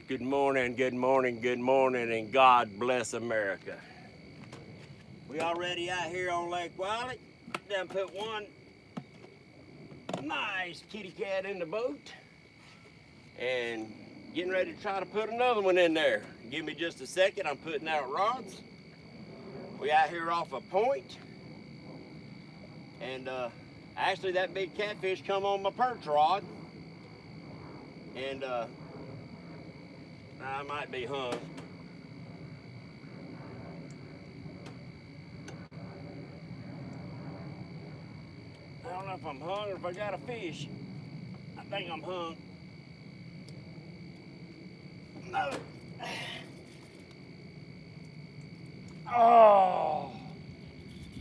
Good morning, good morning, good morning, and God bless America. We already out here on Lake Wylie. Done put one nice kitty cat in the boat and getting ready to try to put another one in there. Give me just a second, I'm putting out rods. We out here off a point, and actually that big catfish come on my perch rod, and I might be hung. I don't know if I'm hung or if I got a fish. I think I'm hung. No. Oh,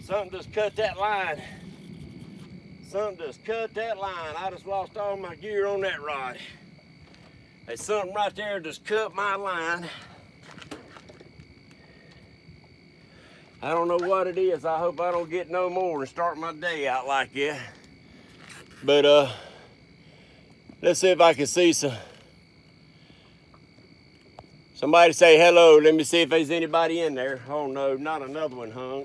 something just cut that line. Something just cut that line. I just lost all my gear on that rod. There's something right there just cut my line. I don't know what it is. I hope I don't get no more and start my day out like that. But let's see if I can see somebody say hello. Let me see if there's anybody in there. Oh no, not another one hung.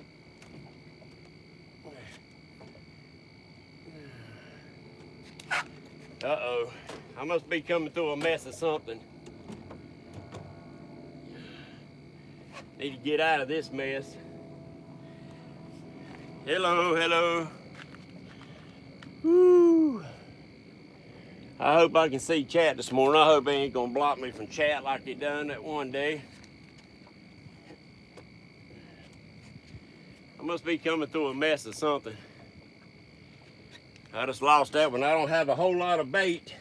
Uh-oh, I must be coming through a mess of something. Need to get out of this mess. Hello, hello. Woo. I hope I can see chat this morning. I hope they ain't gonna block me from chat like they done that one day. I must be coming through a mess of something. I just lost that one. I don't have a whole lot of bait.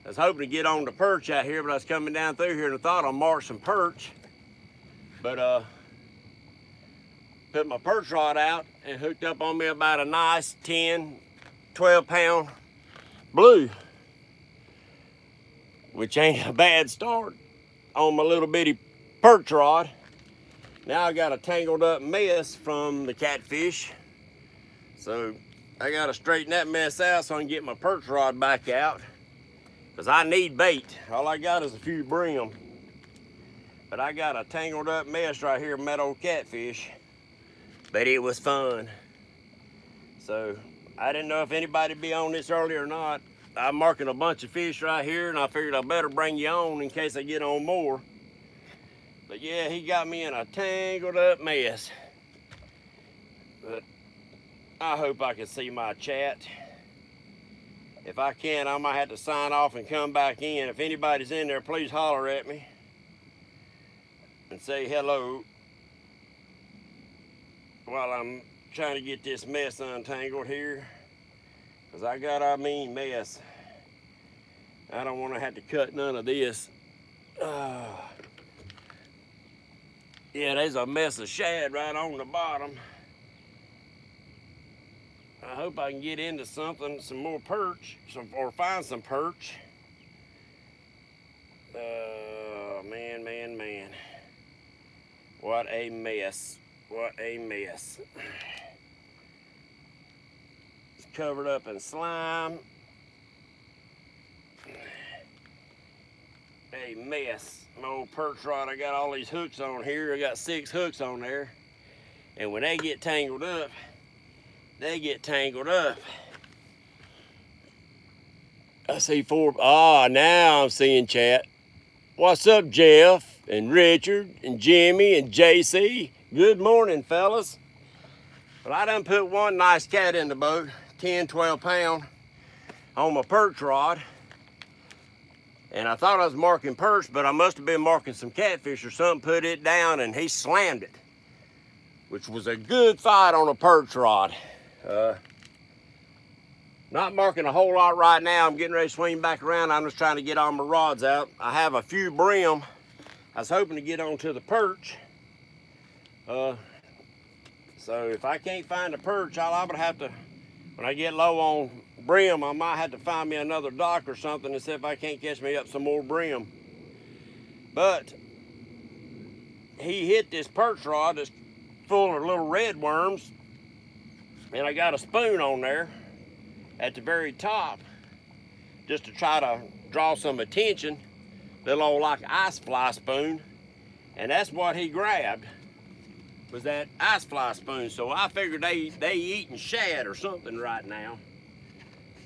I was hoping to get on the perch out here, but I was coming down through here and I thought I'd mark some perch. But put my perch rod out and hooked up on me about a nice 10, 12 pound blue, which ain't a bad start on my little bitty perch rod. Now I got a tangled up mess from the catfish. So I gotta straighten that mess out so I can get my perch rod back out, because I need bait. All I got is a few bream. But I got a tangled up mess right here, met old catfish. But it was fun. So I didn't know if anybody'd be on this early or not. I'm marking a bunch of fish right here, and I figured I better bring you on in case I get on more. But yeah, he got me in a tangled up mess. But I hope I can see my chat. If I can, I might have to sign off and come back in. If anybody's in there, please holler at me and say hello while I'm trying to get this mess untangled here, because I got a mean mess. I don't want to have to cut none of this. Yeah, there's a mess of shad right on the bottom. I hope I can get into something, some more perch, or find some perch. Man, man, man. What a mess. What a mess. It's covered up in slime. A mess. My old perch rod, I got all these hooks on here. I got 6 hooks on there. And when they get tangled up, they get tangled up. I see 4. Ah, now I'm seeing chat. What's up, Jeff and Richard and Jimmy and JC? Good morning, fellas. Well, I done put one nice cat in the boat, 10, 12 pound, on my perch rod. And I thought I was marking perch, but I must have been marking some catfish or something, put it down, and he slammed it, which was a good fight on a perch rod. Not marking a whole lot right now. I'm getting ready to swing back around. I'm just trying to get all my rods out. I have a few bream. I was hoping to get onto the perch. So if I can't find a perch, I would have to, when I get low on bream, I might have to find me another dock or something and see if I can't catch me up some more bream. But he hit this perch rod that's full of little red worms, and I got a spoon on there at the very top just to try to draw some attention. little old like ice fly spoon, and that's what he grabbed, was that ice fly spoon. So I figured they eating shad or something right now.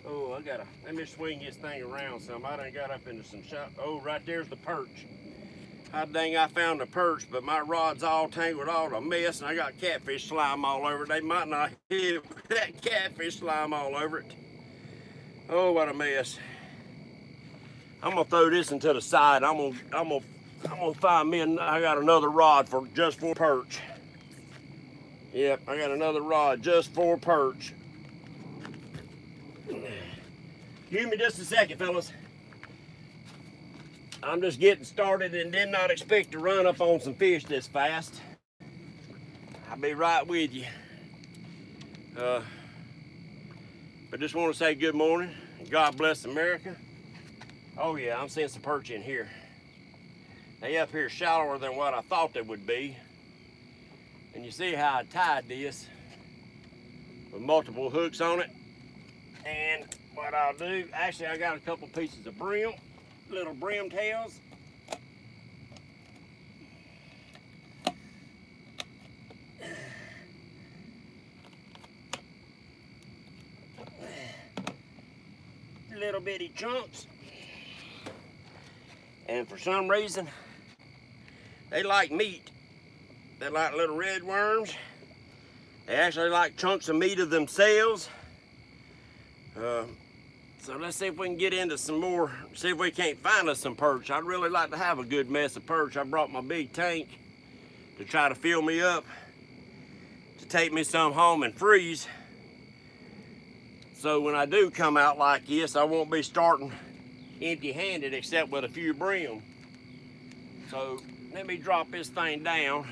Oh, let me swing this thing around some. I done got up into some shot. Oh, right there's the perch. Hot dang, I found the perch, but my rod's all tangled, all a mess, and I got catfish slime all over it. They might not hit that catfish slime all over it. Oh, what a mess. I'm gonna throw this into the side. I'm gonna find me, I got another rod just for perch. Yep, I got another rod just for perch. Give me just a second, fellas. I'm just getting started and did not expect to run up on some fish this fast. I'll be right with you. But just want to say good morning. God bless America. Oh yeah, I'm seeing some perch in here. They up here shallower than what I thought they would be. And you see how I tied this with multiple hooks on it. And what I'll do, actually I got a couple pieces of bream, little bream tails. Little bitty chunks. And for some reason, they like meat. They like little red worms. They actually like chunks of meat of themselves. So let's see if we can get into some more, see if we can't find us some perch. I'd really like to have a good mess of perch. I brought my big tank to try to fill me up, to take me some home and freeze. So when I do come out like this, I won't be starting empty-handed except with a few bream. So let me drop this thing down.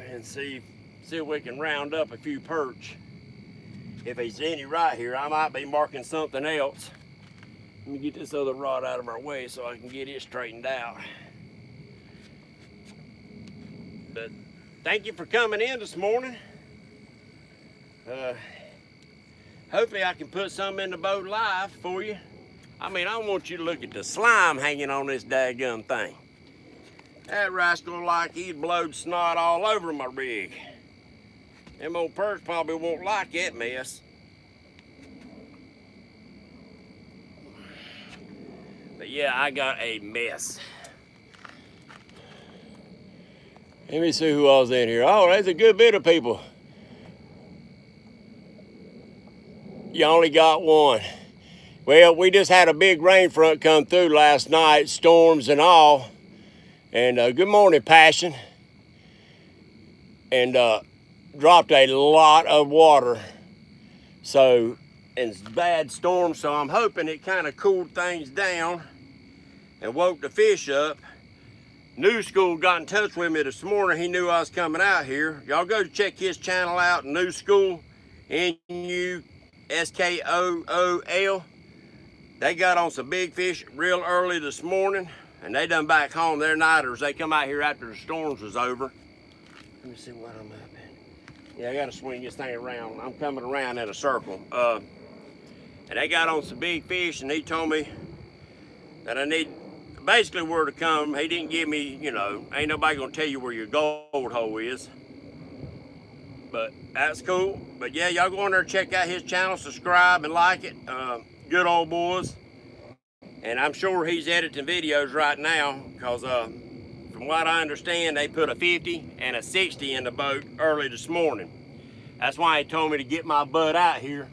And see if we can round up a few perch. If there's any right here, I might be marking something else. Let me get this other rod out of our way so I can get it straightened out. But thank you for coming in this morning. Hopefully I can put some in the boat live for you. I mean, I want you to look at the slime hanging on this daggum thing. That rascal like he'd blowed snot all over my rig. Them old perch probably won't like that mess. But yeah, I got a mess. Let me see who all's in here. Oh, there's a good bit of people. You only got one. Well, we just had a big rain front come through last night, storms and all. And good morning, Passion. And dropped a lot of water. So, and it's bad storm, so I'm hoping it kind of cooled things down and woke the fish up. New School got in touch with me this morning. He knew I was coming out here. Y'all go check his channel out, New School, N-U-S-K-O-O-L. They got on some big fish real early this morning, and they done back home. They're nighters. They come out here after the storms was over. Let me see what I'm up at. Yeah, I gotta swing this thing around. I'm coming around in a circle. And they got on some big fish, and he told me that I need basically where to come. He didn't give me, you know, ain't nobody gonna tell you where your gold hole is. But that's cool. But yeah, y'all go in there and check out his channel, subscribe and like it. Good old boys. And I'm sure he's editing videos right now, because from what I understand, they put a 50 and a 60 in the boat early this morning. That's why he told me to get my butt out here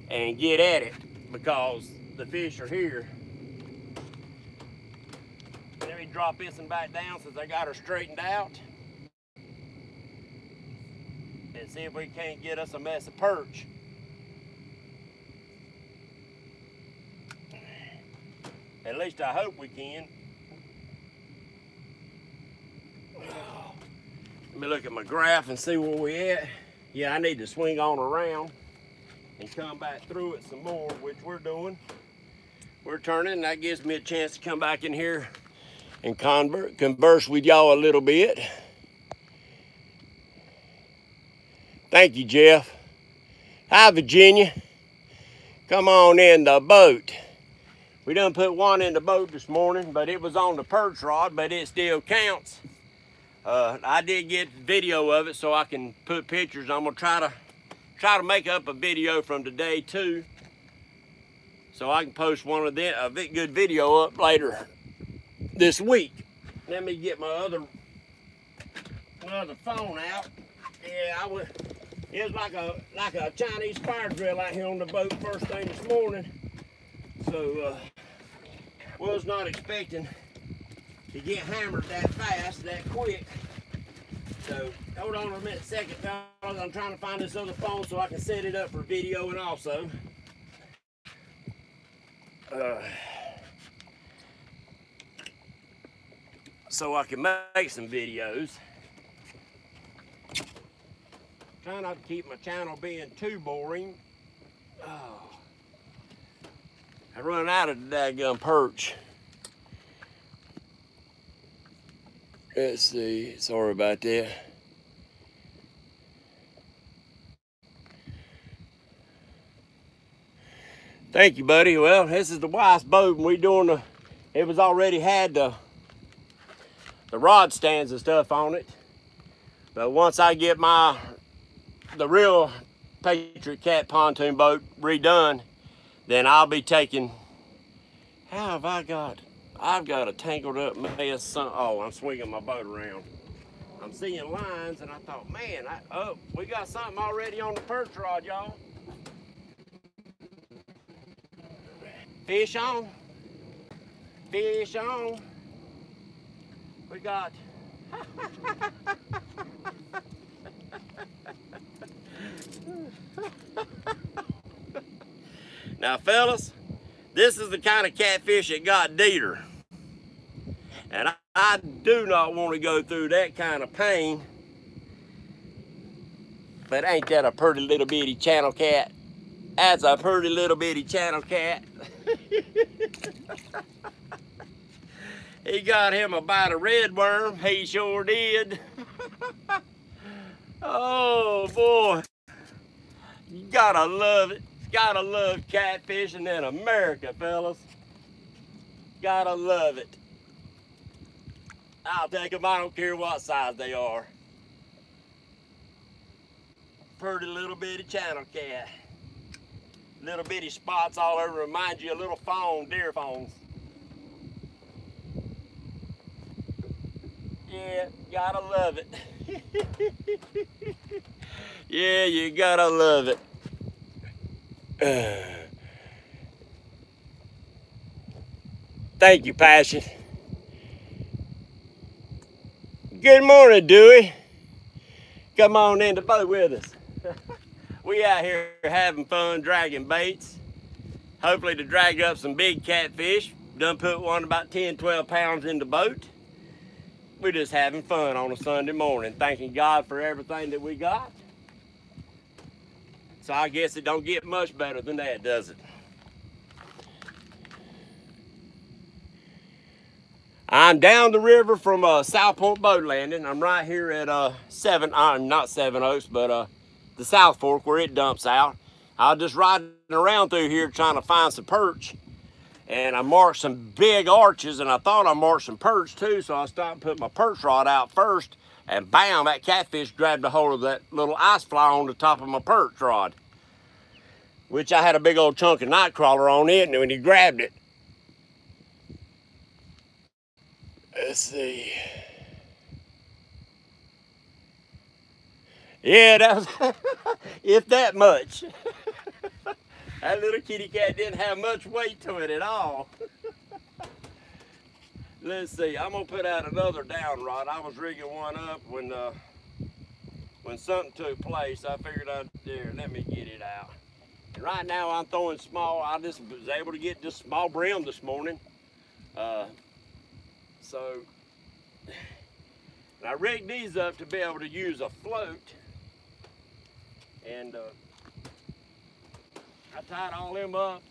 and get at it, because the fish are here. Let me drop this one back down since I got her straightened out, and see if we can't get us a mess of perch. At least I hope we can. Let me look at my graph and see where we at. Yeah, I need to swing on around and come back through it some more, which we're doing. We're turning, and that gives me a chance to come back in here and converse with y'all a little bit. Thank you, Jeff. Hi, Virginia. Come on in the boat. We done put one in the boat this morning, but it was on the perch rod, but it still counts. I did get video of it so I can put pictures. I'm gonna try to make up a video from today too, so I can post one of them, a good video up later this week. Let me get my other phone out. Yeah, it was like a Chinese fire drill out here on the boat first thing this morning. So was not expecting to get hammered that fast, that quick. So hold on a second, fellas. I'm trying to find this other phone so I can set it up for video and also. So I can make some videos. Trying not to keep my channel being too boring. Oh. I run out of the daggum perch. Let's see, sorry about that. Thank you, buddy. Well, this is the wife's boat, and we doing it was already had the rod stands and stuff on it. But once I get the real Patriot Cat pontoon boat redone, then I'll be taking, I've got a tangled up mess. Oh, I'm swinging my boat around. I'm seeing lines and I thought, man, we got something already on the perch rod, y'all. Fish on. Fish on. We got, now fellas, this is the kind of catfish that got Dieter. And I do not want to go through that kind of pain. But ain't that a pretty little bitty channel cat? That's a pretty little bitty channel cat. He got him a bite of red worm. He sure did. Oh boy. You gotta love it. Gotta love catfishing in America, fellas. Gotta love it. I'll take them, I don't care what size they are. Pretty little bitty channel cat. Little bitty spots all over, remind you of little fawn, deer fawns. Yeah, gotta love it. Yeah, you gotta love it. Thank you, Passion. Good morning, Dewey. Come on in the boat with us. We out here having fun dragging baits. Hopefully to drag up some big catfish. Done put one about 10, 12 pounds in the boat. We're just having fun on a Sunday morning, thanking God for everything that we got. So I guess it don't get much better than that, does it? I'm down the river from South Point Boat Landing. I'm right here at not Seven Oaks, but the South Fork where it dumps out. I was just riding around through here trying to find some perch. And I marked some big arches, and I thought I marked some perch too, so I stopped and put my perch rod out first, and bam, that catfish grabbed a hold of that little ice fly on the top of my perch rod, which I had a big old chunk of night crawler on it, and when he grabbed it, let's see. Yeah, that was, if that much. That little kitty cat didn't have much weight to it at all. Let's see, I'm gonna put out another down rod. I was rigging one up when something took place. I figured let me get it out. And right now I'm throwing small. I just was able to get just small bream this morning. So I rigged these up to be able to use a float. And I tied all them up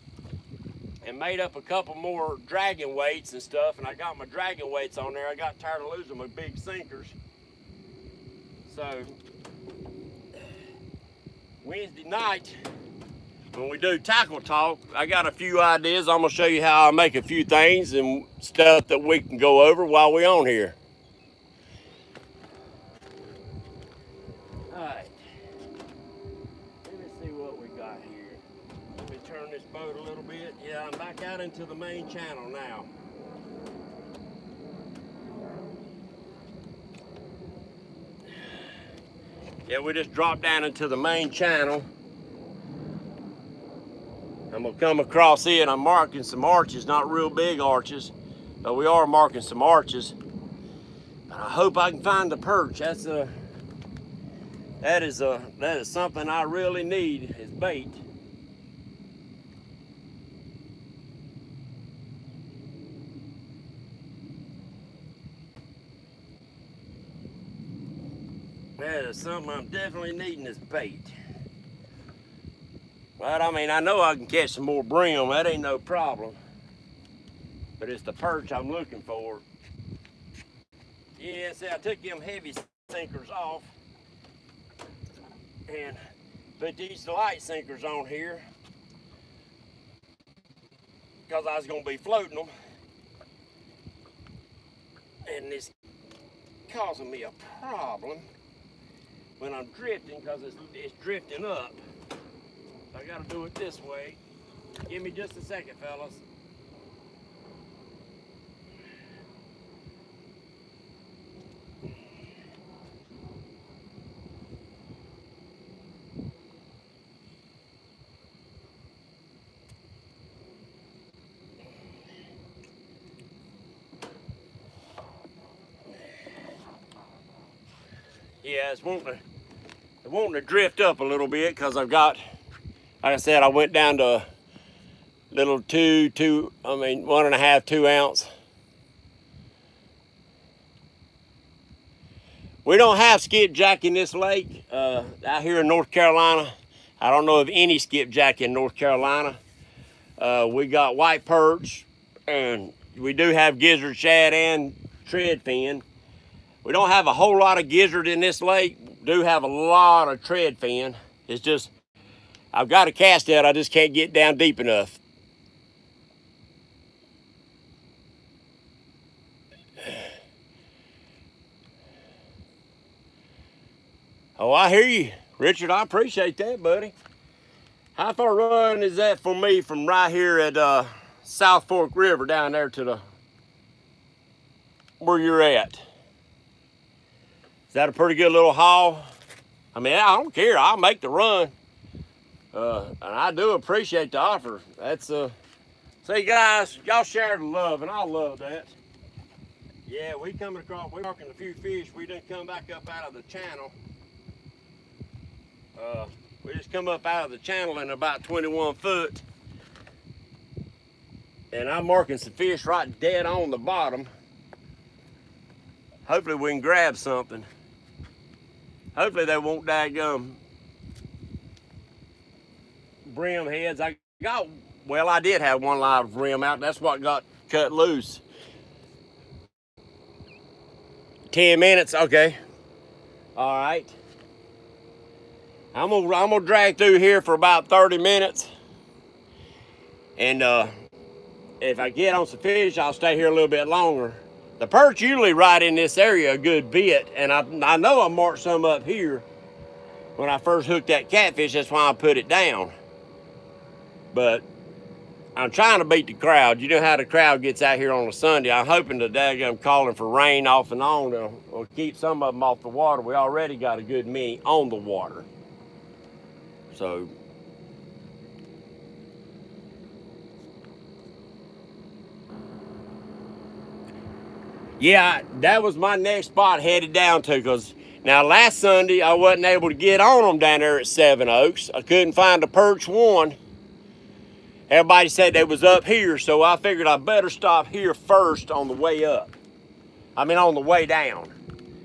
and made up a couple more dragging weights and stuff, and I got my dragging weights on there. I got tired of losing my big sinkers. So Wednesday night, when we do tackle talk, I got a few ideas. I'm gonna show you how I make a few things and stuff that we can go over while we're on here. All right, let me see what we got here. Let me turn this boat a little bit. Yeah, I'm back out into the main channel now. Yeah, we just dropped down into the main channel. I'm gonna come across it. I'm marking some arches, not real big arches, but we are marking some arches. But I hope I can find the perch. That is something I really need, is bait. That is something I'm definitely needing, is bait. But I mean, I know I can catch some more bream. That ain't no problem. But it's the perch I'm looking for. Yeah, see, I took them heavy sinkers off and put these light sinkers on here because I was going to be floating them. And it's causing me a problem when I'm drifting, because it's drifting up. I gotta do it this way. Give me just a second, fellas. Yeah, it's wanting to drift up a little bit because I've got, like I said, I went down to a little 1.5, 2 ounce. We don't have skipjack in this lake out here in North Carolina. I don't know of any skipjack in North Carolina. We got white perch, and we do have gizzard shad and treadfin. We don't have a whole lot of gizzard in this lake. Do have a lot of treadfin. It's just, I've got a cast out, I just can't get down deep enough. Oh, I hear you, Richard. I appreciate that, buddy. How far run is that for me from right here at South Fork River down there to where you're at? Is that a pretty good little haul? I mean, I don't care. I'll make the run. And I do appreciate the offer. That's see, guys, y'all share the love, and I love that. Yeah, we coming across, we're marking a few fish. We didn't come back up out of the channel. We just come up out of the channel in about 21 foot. And I'm marking some fish right dead on the bottom. Hopefully we can grab something. Hopefully they won't daggum brim heads. I did have one live brim out. That's what got cut loose. 10 minutes, okay. All right. I'm gonna drag through here for about 30 minutes. And if I get on some fish, I'll stay here a little bit longer. The perch usually right in this area a good bit, and I know I marked some up here when I first hooked that catfish. That's why I put it down. But I'm trying to beat the crowd. You know how the crowd gets out here on a Sunday. I'm hoping the daggum calling for rain off and on will keep some of them off the water. We already got a good many on the water. So yeah, that was my next spot headed down to, because now last Sunday I wasn't able to get on them down there at Seven Oaks. I couldn't find a perch one. Everybody said they was up here, so I figured I better stop here first on the way up. I mean on the way down,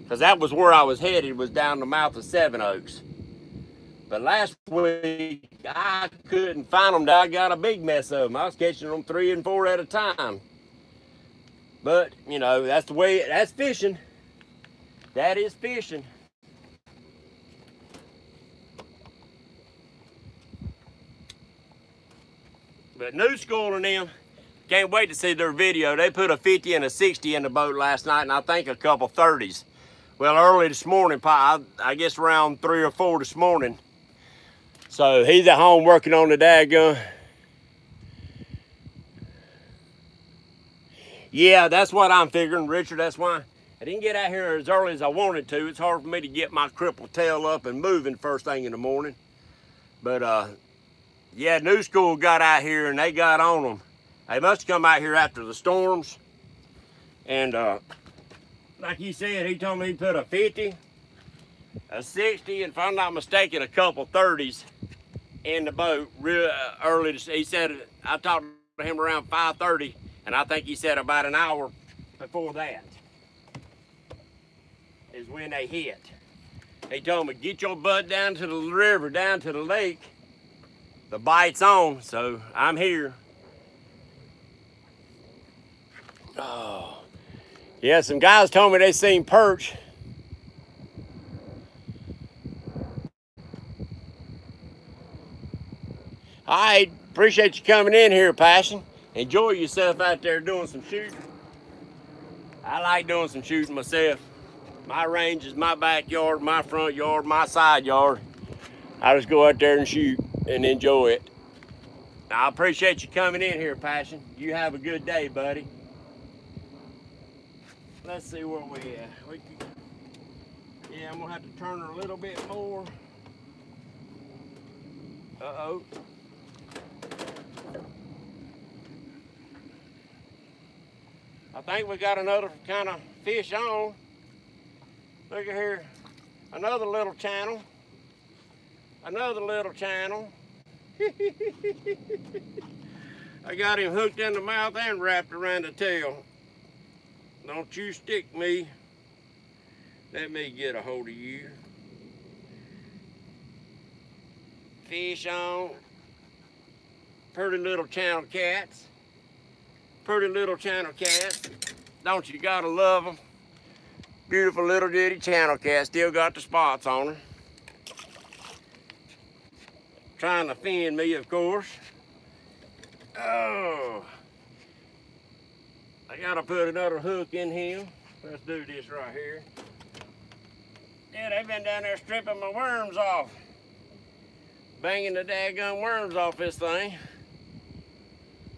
because that was where I was headed, was down the mouth of Seven Oaks. But last week, I couldn't find them. I got a big mess of them. I was catching them 3 and 4 at a time. But, you know, that's the way, that's fishing. That is fishing. But New School and them, can't wait to see their video. They put a 50 and a 60 in the boat last night, and I think a couple 30s. Well, early this morning, I guess around 3 or 4 this morning. So he's at home working on the dadgun. Yeah, that's what I'm figuring, Richard. That's why I didn't get out here as early as I wanted to. It's hard for me to get my crippled tail up and moving first thing in the morning. But yeah, New School got out here and they got on them. They must have come out here after the storms. And like he said, he told me he put a 50, a 60, and if I'm not mistaken, a couple 30s in the boat real early. He said, I talked to him around 5:30, and I think he said about an hour before that is when they hit. He told me, get your butt down to the river, down to the lake. The bite's on, so I'm here. Oh, yeah, some guys told me they seen perch. All right, appreciate you coming in here, Passion. Enjoy yourself out there doing some shooting. I like doing some shooting myself. My range is my backyard, my front yard, my side yard. I just go out there and shoot and enjoy it. I appreciate you coming in here, Passion. You have a good day, buddy. Let's see where we at. Yeah, I'm gonna have to turn her a little bit more. Uh-oh. I think we got another kind of fish on. Look at here, another little channel. Another little channel. I got him hooked in the mouth and wrapped around the tail. Don't you stick me. Let me get a hold of you. Fish on. Pretty little channel cats. Pretty little channel cats. Don't you gotta love them? Beautiful little ditty channel cat. Still got the spots on her. Trying to fin me, of course. Oh. I gotta put another hook in him. Let's do this right here. Yeah, they've been down there stripping my worms off. Banging the daggone worms off this thing.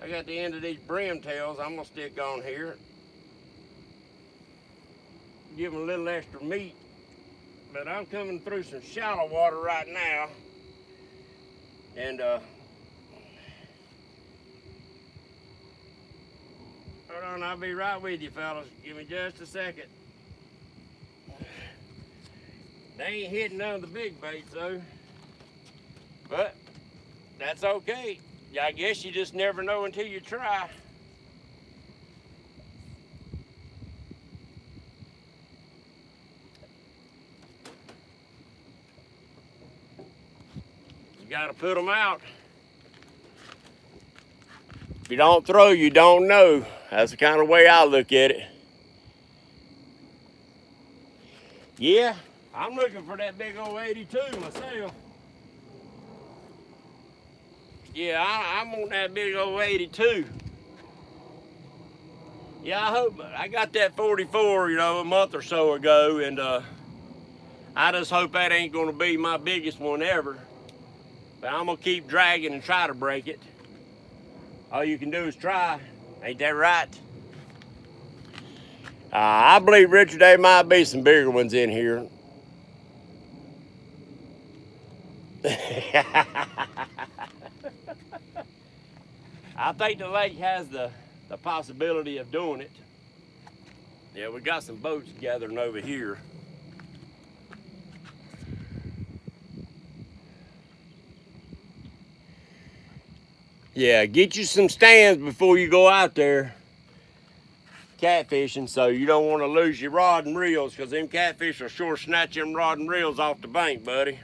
I got the end of these brim tails I'm gonna stick on here. Give them a little extra meat. But I'm coming through some shallow water right now. And hold on, I'll be right with you, fellas. Give me just a second. They ain't hitting none of the big baits though. But that's okay. I guess you just never know until you try. You gotta put them out. If you don't throw, you don't know. That's the kind of way I look at it. Yeah, I'm looking for that big old 82 myself. Yeah, I'm on that big old 82. Yeah, I hope, I got that 44, you know, a month or so ago, and I just hope that ain't gonna be my biggest one ever. But I'm gonna keep dragging and try to break it. All you can do is try, ain't that right? I believe, Richard, there might be some bigger ones in here. I think the lake has the possibility of doing it. Yeah, we got some boats gathering over here. Yeah, get you some stands before you go out there catfishing, so you don't want to lose your rod and reels, because them catfish will sure snatch them rod and reels off the bank, buddy.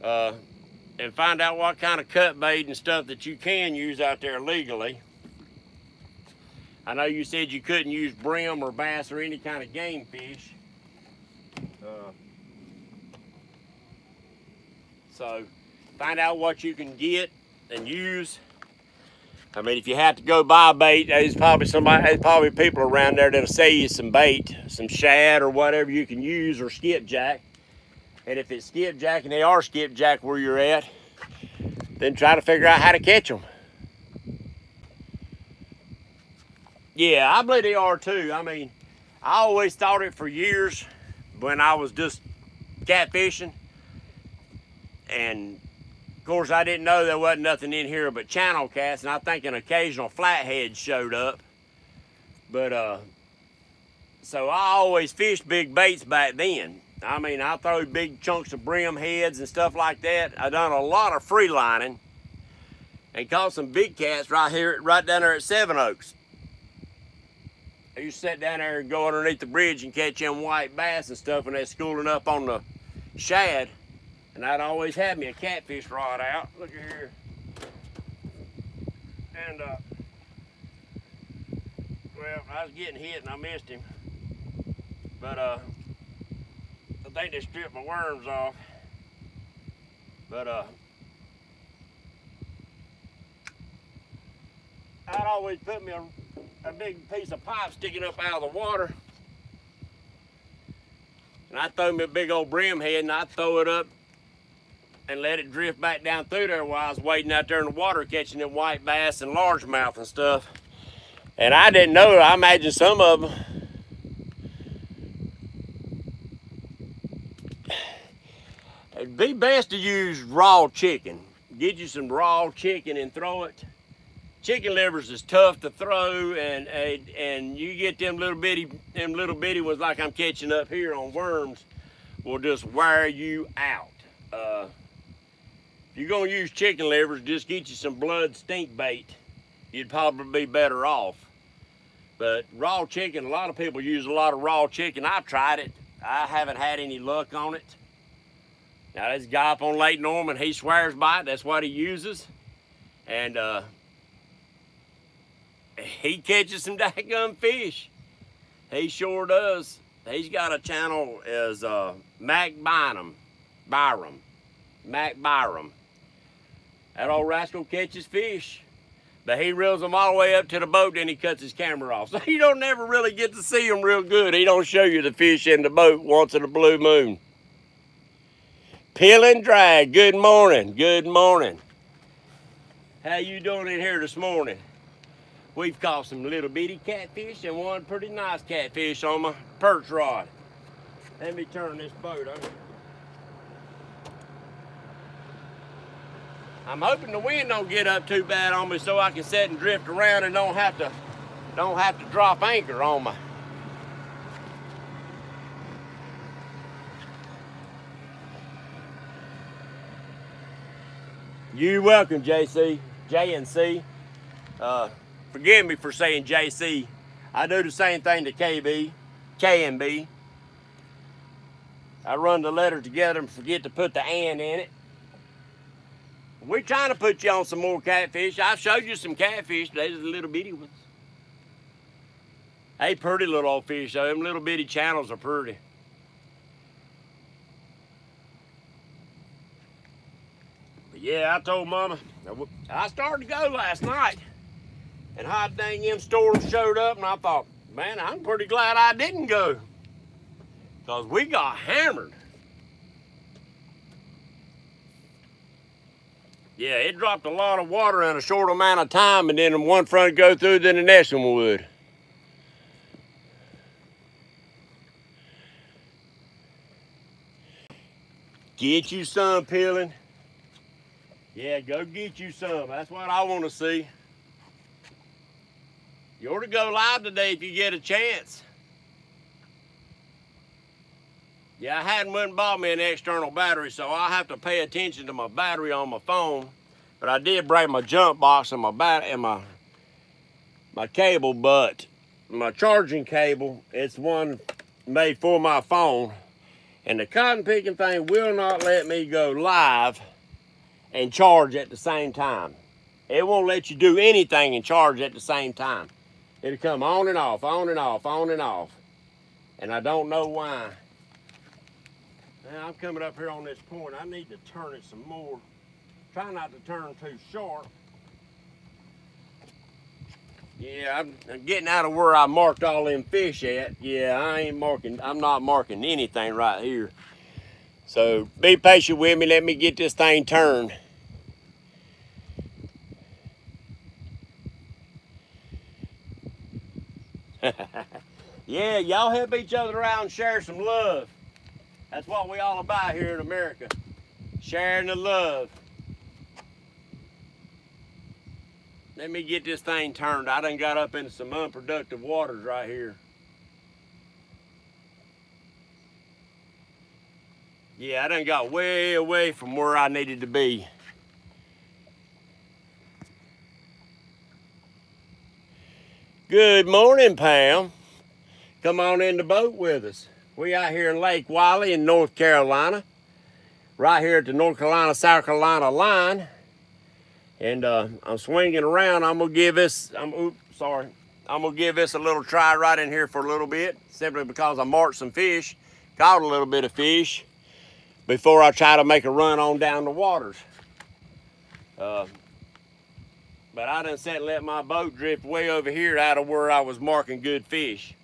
and find out what kind of cut bait and stuff that you can use out there legally. I know you said you couldn't use brim or bass or any kind of game fish. So find out what you can get and use. I mean, if you have to go buy bait, there's probably people around there that'll sell you some bait, some shad or whatever you can use, or skipjack. And if it's skipjack and they are skipjack where you're at, then try to figure out how to catch them. Yeah, I believe they are too. I mean, I always thought it for years when I was just catfishing. And of course, I didn't know there wasn't nothing in here but channel cats, and I think an occasional flathead showed up. But so I always fished big baits back then. I mean, I throw big chunks of brim heads and stuff like that. I done a lot of free lining and caught some big cats right down there at Seven Oaks. I used to sit down there and go underneath the bridge and catch them white bass and stuff when they're schooling up on the shad. And I'd always have me a catfish rod out. Look at here. And, well, I was getting hit and I missed him. But, I think they stripped my worms off. But, I'd always put me a big piece of pipe sticking up out of the water. And I'd throw me a big old brim head and I'd throw it up and let it drift back down through there while I was waiting out there in the water catching them white bass and largemouth and stuff. And I didn't know, I imagine some of them, it'd be best to use raw chicken. Get you some raw chicken and throw it. Chicken livers is tough to throw, and you get them little bitty ones like I'm catching up here on worms will just wear you out. If you're gonna use chicken livers, just get you some blood stink bait. You'd probably be better off. But raw chicken, a lot of people use a lot of raw chicken. I've tried it. I haven't had any luck on it. Now there's a guy up on Lake Norman, he swears by it, that's what he uses. And he catches some daggum fish. He sure does. He's got a channel as Mac Byram. Mac Byram. That old rascal catches fish. But he reels them all the way up to the boat, then he cuts his camera off. So you don't never really get to see them real good. He don't show you the fish in the boat once in a blue moon. Peel and drag, good morning, good morning. How you doing in here this morning? We've caught some little bitty catfish and one pretty nice catfish on my perch rod. Let me turn this boat over. I'm hoping the wind don't get up too bad on me so I can sit and drift around and don't have to drop anchor on me. You're welcome, JC, J&C. Forgive me for saying JC. I do the same thing to KB, K&B. I run the letter together and forget to put the "and" in it. We're trying to put you on some more catfish. I've showed you some catfish. These are the little bitty ones. They pretty little old fish, though. Them little bitty channels are pretty. But yeah, I told Mama, I started to go last night. And hot dang them storms showed up, and I thought, man, I'm pretty glad I didn't go. Because we got hammered. Yeah, it dropped a lot of water in a short amount of time, and then one front would go through, then the next one would. Get you some, Peeling. Yeah, go get you some. That's what I want to see. You ought to go live today if you get a chance. Yeah, I hadn't went and bought me an external battery, so I'll have to pay attention to my battery on my phone. But I did bring my jump box and my cable, but my charging cable, it's one made for my phone. And the cotton picking thing will not let me go live and charge at the same time. It won't let you do anything and charge at the same time. It'll come on and off, on and off, on and off. And I don't know why. Now I'm coming up here on this point. I need to turn it some more. Try not to turn too sharp. Yeah, I'm getting out of where I marked all them fish at. Yeah, I'm not marking anything right here. So be patient with me. Let me get this thing turned. Yeah, y'all help each other out and share some love. That's what we all about here in America. Sharing the love. Let me get this thing turned. I done got up into some unproductive waters right here. Yeah, I done got way away from where I needed to be. Good morning, Pam. Come on in the boat with us. We out here in Lake Wylie in North Carolina. Right here at the North Carolina-South Carolina line. And I'm swinging around. I'm gonna give this, I'm gonna give this a little try right in here for a little bit, simply because I marked some fish, caught a little bit of fish before I try to make a run on down the waters. But I done sat and let my boat drift way over here out of where I was marking good fish.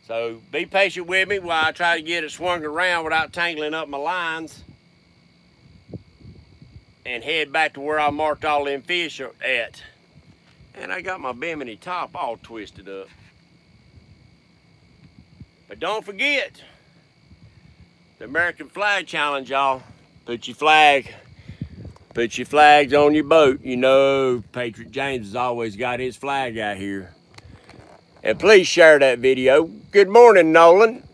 So be patient with me while I try to get it swung around without tangling up my lines and head back to where I marked all them fish at. And I got my bimini top all twisted up. But don't forget, the American Flag Challenge, y'all. Put your flags on your boat. You know, Patriot James has always got his flag out here. And please share that video. Good morning, Nolan.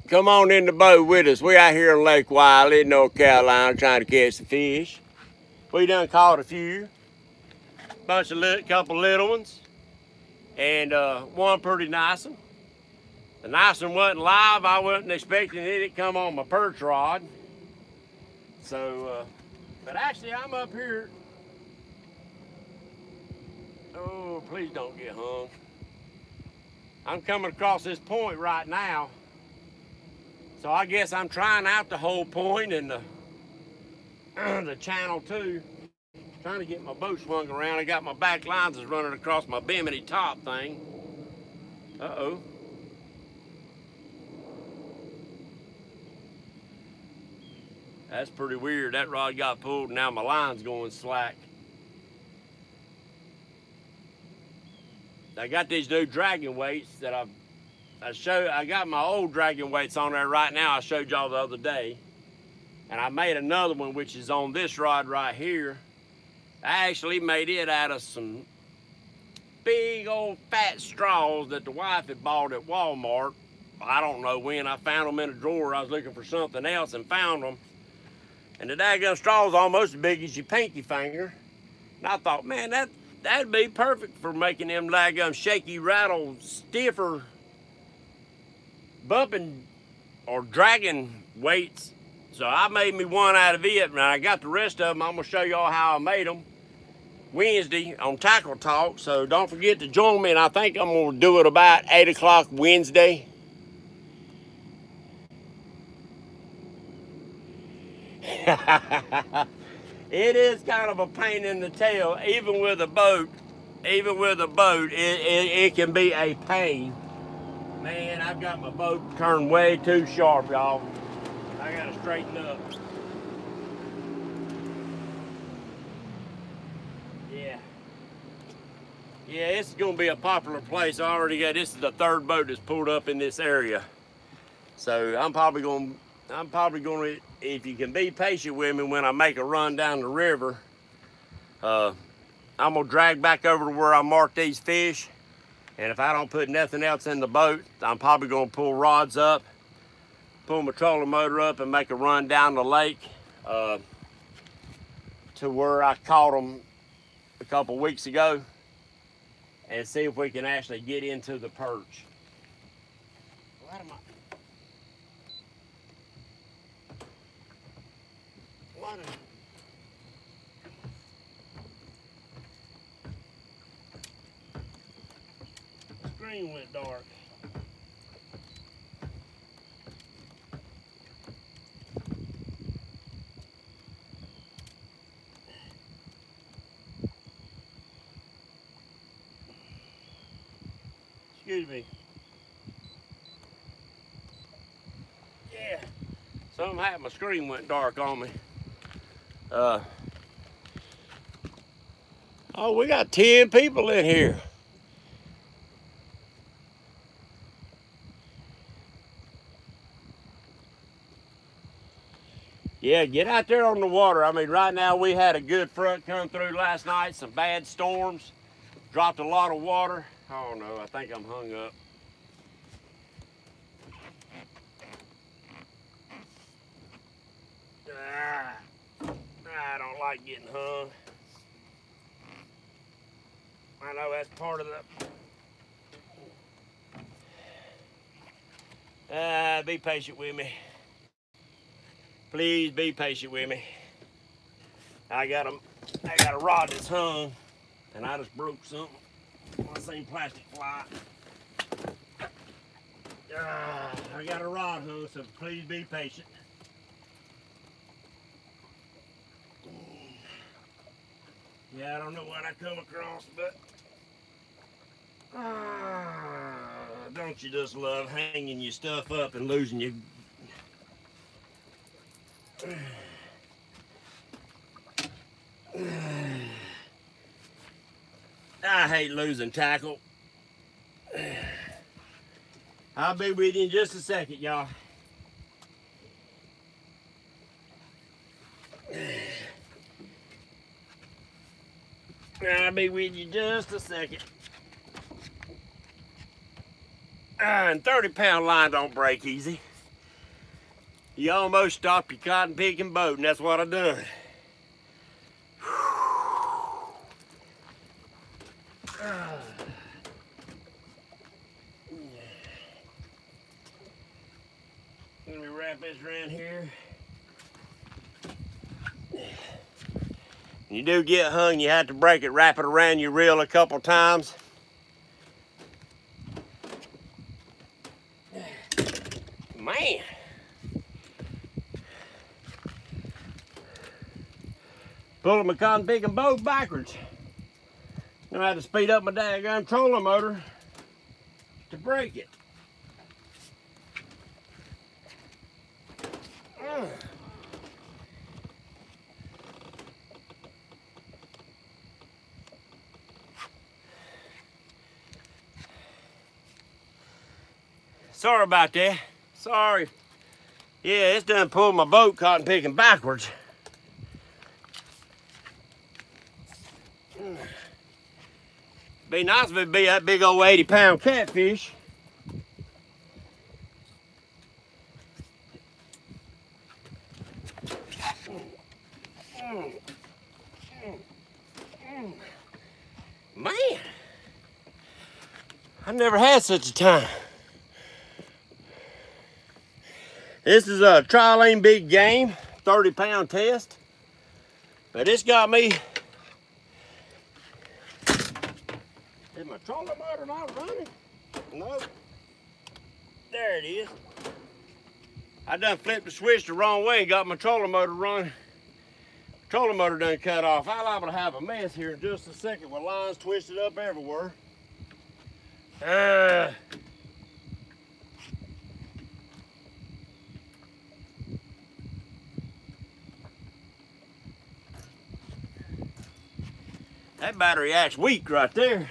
Come on in the boat with us. We out here in Lake Wylie, North Carolina, trying to catch some fish. We done caught a few. Couple little ones. And one pretty nice one. The nice one wasn't live. I wasn't expecting it to come on my perch rod. So, but actually I'm up here. Oh, please don't get hung. I'm coming across this point right now. So I guess I'm trying out the whole point and the channel too. Trying to get my boat swung around. I got my back lines is running across my bimini top thing. Uh-oh. That's pretty weird. That rod got pulled and now my line's going slack. I got these new dragon weights that I got my old dragon weights on there right now. I showed y'all the other day. And I made another one which is on this rod right here. I actually made it out of some big old fat straws that the wife had bought at Walmart. I don't know when. I found them in a drawer. I was looking for something else and found them. And the daggone straw's almost as big as your pinky finger. And I thought, man, that'd be perfect for making them daggone shaky, rattle, stiffer, bumping or dragging weights. So I made me one out of it, and I got the rest of them. I'm gonna show y'all how I made them Wednesday on Tackle Talk. So don't forget to join me, and I think I'm gonna do it about 8 o'clock Wednesday. It is kind of a pain in the tail, even with a boat. Even with a boat, it can be a pain. Man, I've got my boat turned way too sharp, y'all. I gotta straighten up. Yeah. Yeah, this is gonna be a popular place. I already got, this is the third boat that's pulled up in this area. So I'm probably gonna, if you can be patient with me when I make a run down the river, I'm gonna drag back over to where I marked these fish. And if I don't put nothing else in the boat, I'm probably gonna pull rods up, pull my trolling motor up and make a run down the lake to where I caught them a couple weeks ago and see if we can actually get into the perch. What the screen went dark. Excuse me. Yeah. Something happened. My screen went dark on me. Oh, we got 10 people in here. Yeah, get out there on the water. I mean, right now we had a good front come through last night, some bad storms, dropped a lot of water. Oh no, I think I'm hung up. I don't like getting hung. I know that's part of the... be patient with me. Please be patient with me. I got a rod that's hung, and I just broke something. I seen plastic fly. I got a rod hung, so please be patient. Yeah, I don't know what I come across, but don't you just love hanging your stuff up and losing your... I hate losing tackle. I'll be with you in just a second, y'all. I'll be with you just a second. And 30-pound line don't break easy. You almost stopped your cotton picking boat, and that's what I done. Let me wrap this around here. You do get hung, you have to break it, wrap it around your reel a couple times. Man. Pulling my cotton picking boat backwards. I had to speed up my daggone trolling motor to break it. Sorry about that. Sorry. Yeah, it's done pulled my boat cotton picking backwards. Be nice if it'd be that big old 80-pound catfish. Man, I never had such a time. This is a trilene big game, 30-pound test. But it's got me. Is my trolling motor not running? No. There it is. I done flipped the switch the wrong way and got my trolling motor running. Trolling motor done cut off. I'm liable to have a mess here in just a second with lines twisted up everywhere. That battery acts weak right there.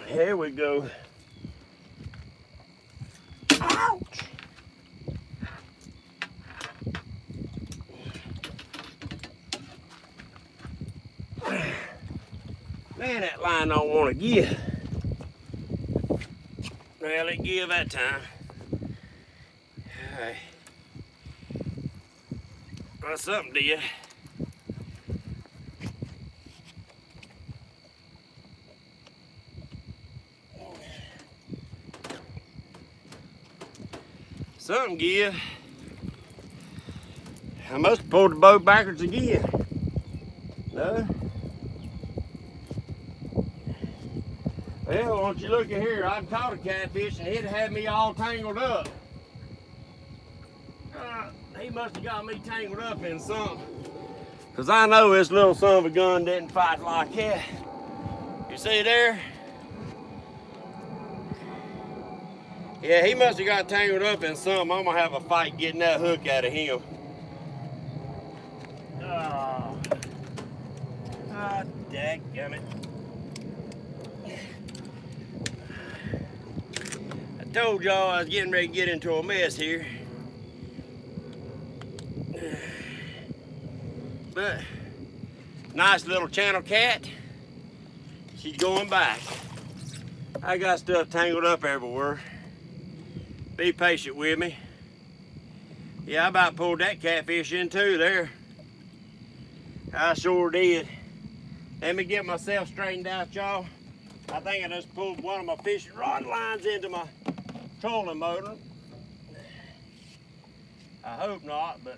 Here we go. Ouch! Man, that line don't want to give. Well, it give that time. All right. Well, something did. Something give. I must have pulled the boat backwards again. No. Well, won't you look at here? I've caught a catfish and it had me all tangled up. He must have got me tangled up in something. Because I know this little son of a gun didn't fight like that. You see there? Yeah, he must have got tangled up in something. I'm going to have a fight getting that hook out of him. Oh, dadgummit. I told y'all I was getting ready to get into a mess here. But, nice little channel cat. She's going back. I got stuff tangled up everywhere. Be patient with me. Yeah, I about pulled that catfish in too there. I sure did. Let me get myself straightened out, y'all. I think I just pulled one of my fishing rod lines into my trolling motor. I hope not, but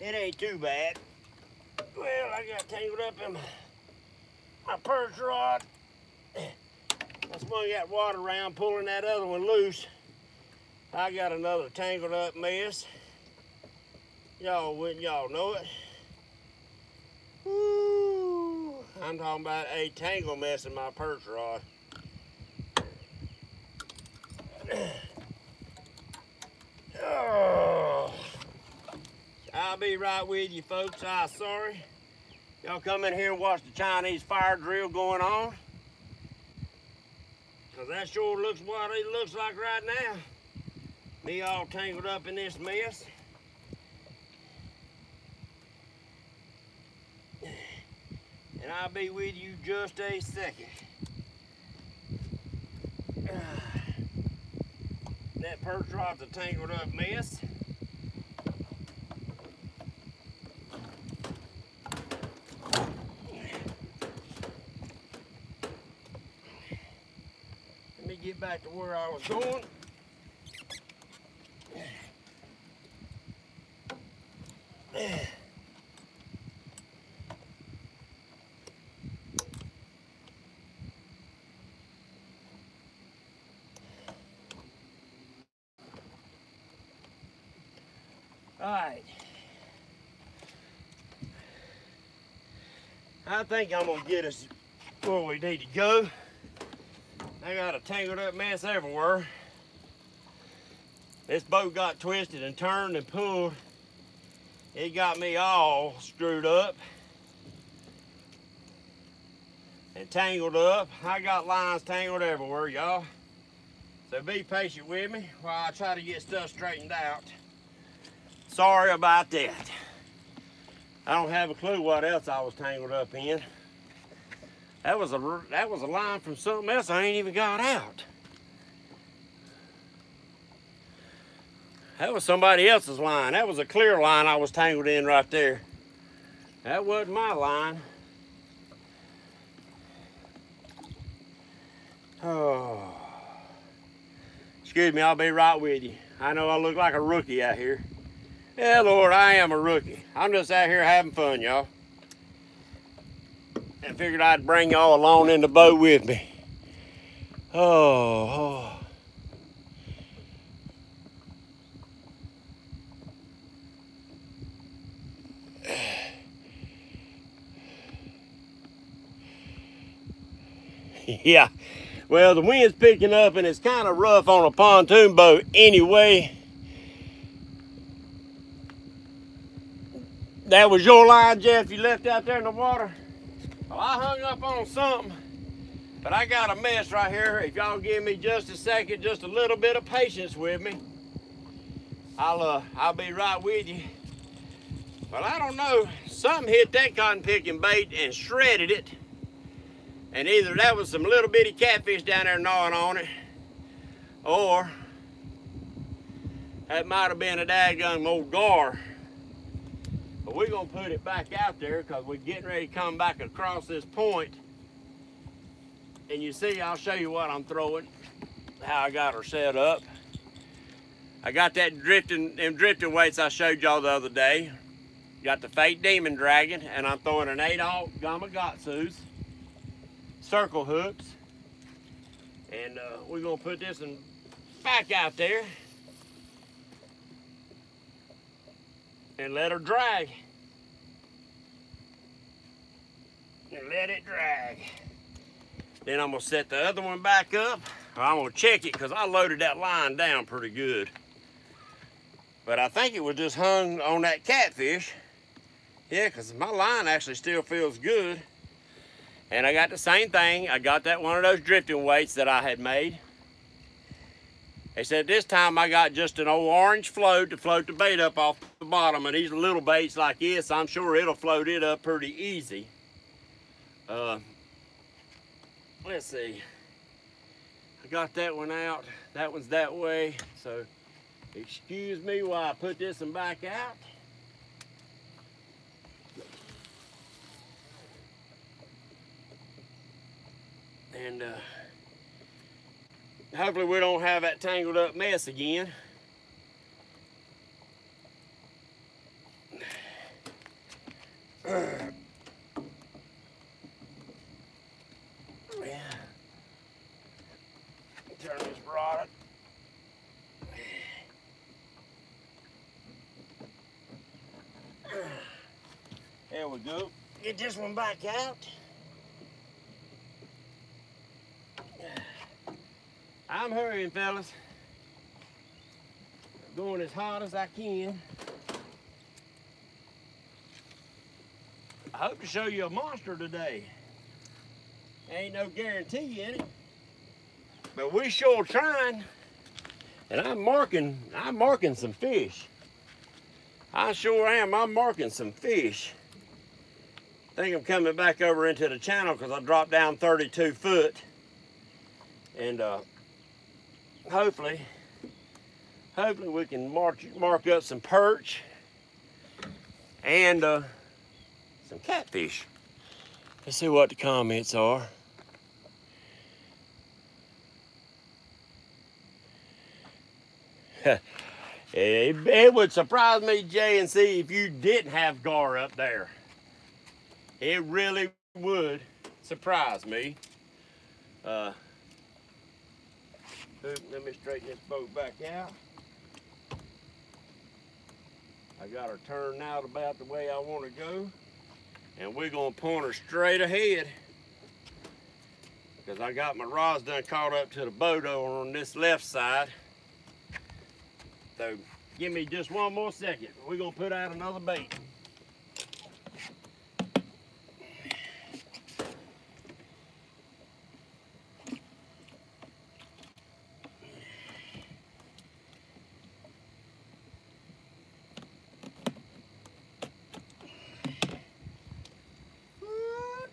it ain't too bad. Well, I got tangled up in my perch rod. That's one got water around, pulling that other one loose. I got another tangled up mess. Y'all wouldn't y'all know it. Woo. I'm talking about a tangle mess in my perch rod. Oh. I'll be right with you folks. I'm sorry. Y'all come in here and watch the Chinese fire drill going on. Cause that sure looks what it looks like right now. Me all tangled up in this mess. And I'll be with you just a second. That perch rod's a tangled up mess. Let me get back to where I was going. All right. I think I'm gonna get us where we need to go. I got a tangled up mess everywhere. This boat got twisted and turned and pulled. It got me all screwed up and tangled up. I got lines tangled everywhere, y'all. So be patient with me while I try to get stuff straightened out. Sorry about that. I don't have a clue what else I was tangled up in. That was a line from something else I ain't even got out. That was somebody else's line. That was a clear line I was tangled in right there. That wasn't my line. Oh. Excuse me, I'll be right with you. I know I look like a rookie out here. Yeah, Lord, I am a rookie. I'm just out here having fun, y'all. I figured I'd bring y'all along in the boat with me. Oh. Yeah, well, the wind's picking up and it's kind of rough on a pontoon boat anyway. That was your line, Jeff, you left out there in the water? Well, I hung up on something But I got a mess right here. If y'all give me just a second, just a little bit of patience with me, I'll be right with you. Well, I don't know. Something hit that cotton picking bait and shredded it. And either that was some little bitty catfish down there gnawing on it, or that might have been a daggum old gar. But we're gonna put it back out there because we're getting ready to come back across this point. And you see, I'll show you what I'm throwing, how I got her set up. I got that drifting weights I showed y'all the other day. Got the fake demon dragon, and I'm throwing an 8/0 Gamakatsu's circle hooks. And we're gonna put this one back out there and let her drag. And let it drag. Then I'm gonna set the other one back up. I'm gonna check it because I loaded that line down pretty good. But I think it was just hung on that catfish. Yeah, because my line actually still feels good. And I got the same thing. I got that one of those drifting weights that I had made. They said this time I got just an old orange float to float the bait up off the bottom. And these little baits like this, I'm sure it'll float it up pretty easy. Let's see. I got that one out. That one's that way. So excuse me while I put this one back out. And hopefully we don't have that tangled up mess again. Yeah. Turn this rod. There we go. Get this one back out. I'm hurrying, fellas. I'm going as hard as I can. I hope to show you a monster today. Ain't no guarantee in it, but we sure trying. And I'm marking some fish. I sure am. I'm marking some fish. I think I'm coming back over into the channel because I dropped down 32 foot. And hopefully we can mark up some perch and some catfish. Let's see what the comments are. It would surprise me, Jay, and see if you didn't have gar up there. It really would surprise me. Let me straighten this boat back out. I got her turned out about the way I want to go. And we're gonna point her straight ahead because I got my rods done caught up to the boat over on this left side. So give me just one more second. We're gonna put out another bait.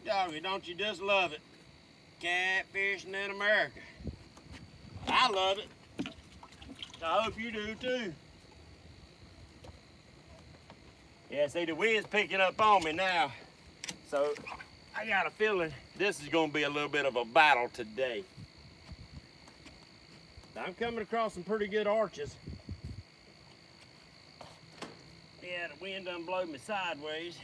Doggy, don't you just love it? Catfishing in America. I love it. I hope you do too. Yeah, see, the wind's picking up on me now. So I got a feeling this is gonna be a little bit of a battle today. I'm coming across some pretty good arches. Yeah, the wind done blowed me sideways.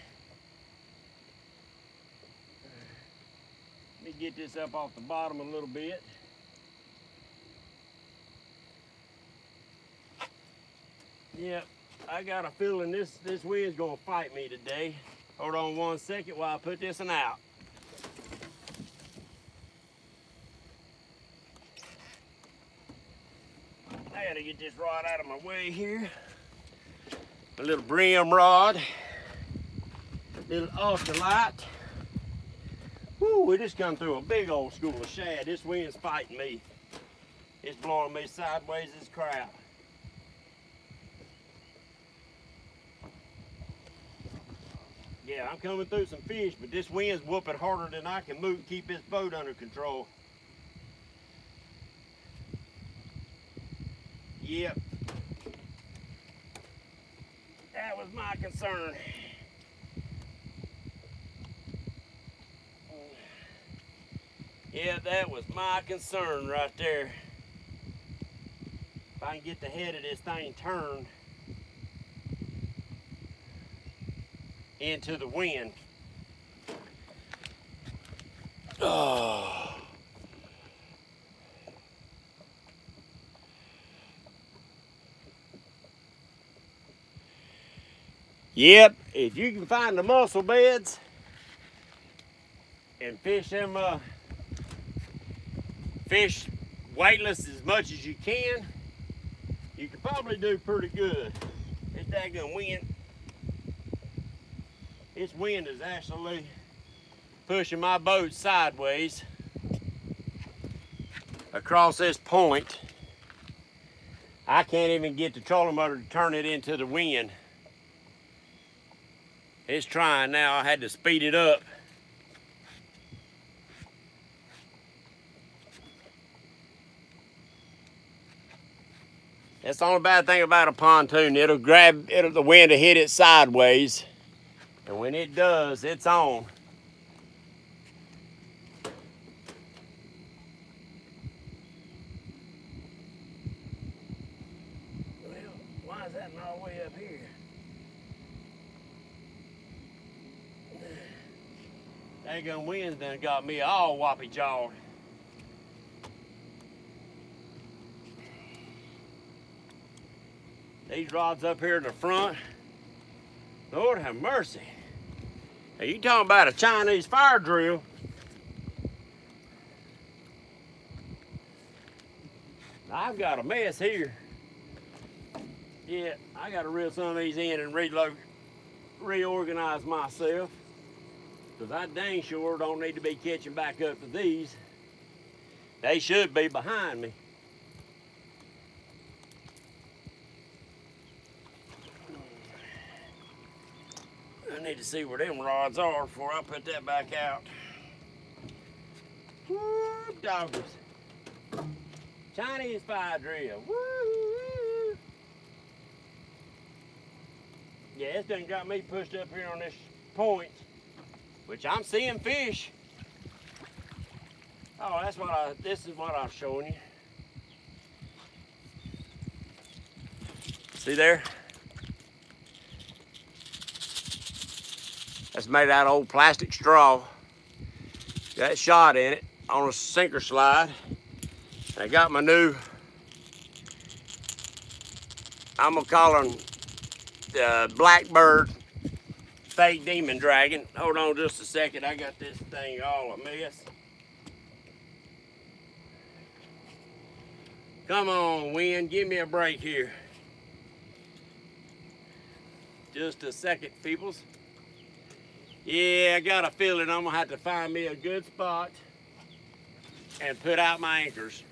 Let me get this up off the bottom a little bit. Yeah, I got a feeling this wind's gonna fight me today. Hold on one second while I put this one out. I gotta get this rod out of my way here. A little bream rod, little ultralight. Woo. Woo, we just come through a big old school of shad. This wind's fighting me. It's blowing me sideways as crap. Yeah, I'm coming through some fish, but this wind's whooping harder than I can move, keep this boat under control. Yep. That was my concern. Yeah, that was my concern right there. If I can get the head of this thing turned into the wind. Oh. Yep, if you can find the mussel beds and fish them fish weightless as much as you can probably do pretty good. This daggone wind, this wind is actually pushing my boat sideways across this point. I can't even get the trolling motor to turn it into the wind. It's trying now. I had to speed it up. That's the only bad thing about a pontoon. The wind will hit it sideways. And when it does, it's on. Well, why is that all the way up here? Daggone wind's done got me all whoppy-jawed. These rods up here in the front, Lord have mercy. Now you talking about a Chinese fire drill. I've got a mess here. Yeah, I got to reel some of these in and reorganize myself. Because I dang sure don't need to be catching back up to these. They should be behind me. I need to see where them rods are before I put that back out. Woo, doggers. Chinese fire drill. Woo. Yeah, it's done got me pushed up here on this point, which I'm seeing fish. Oh, this is what I was showing you. See there? That's made out of old plastic straw. Got shot in it on a sinker slide. I got my new, I'm gonna call them Blackbird fake demon dragon. Hold on just a second, I got this thing all a mess. Come on, wind, give me a break here. Just a second, peoples. Yeah, I got a feeling I'm gonna have to find me a good spot and put out my anchors.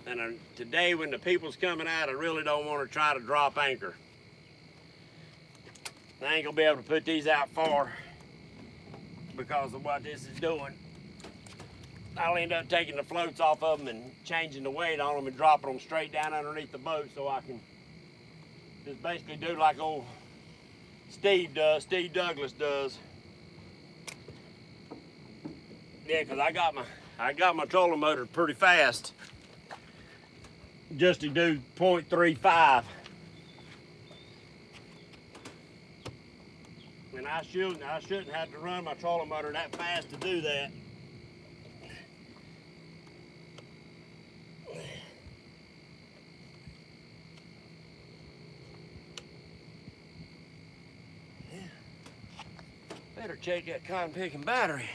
And today when the people's coming out, I really don't want to try to drop anchor. I ain't gonna be able to put these out far because of what this is doing. I'll end up taking the floats off of them and changing the weight on them and dropping them straight down underneath the boat so I can just basically do like old Steve Douglas does. Yeah, because I got my trolling motor pretty fast just to do 0.35. And I shouldn't have to run my trolling motor that fast to do that. Yeah. Better check that cotton picking battery.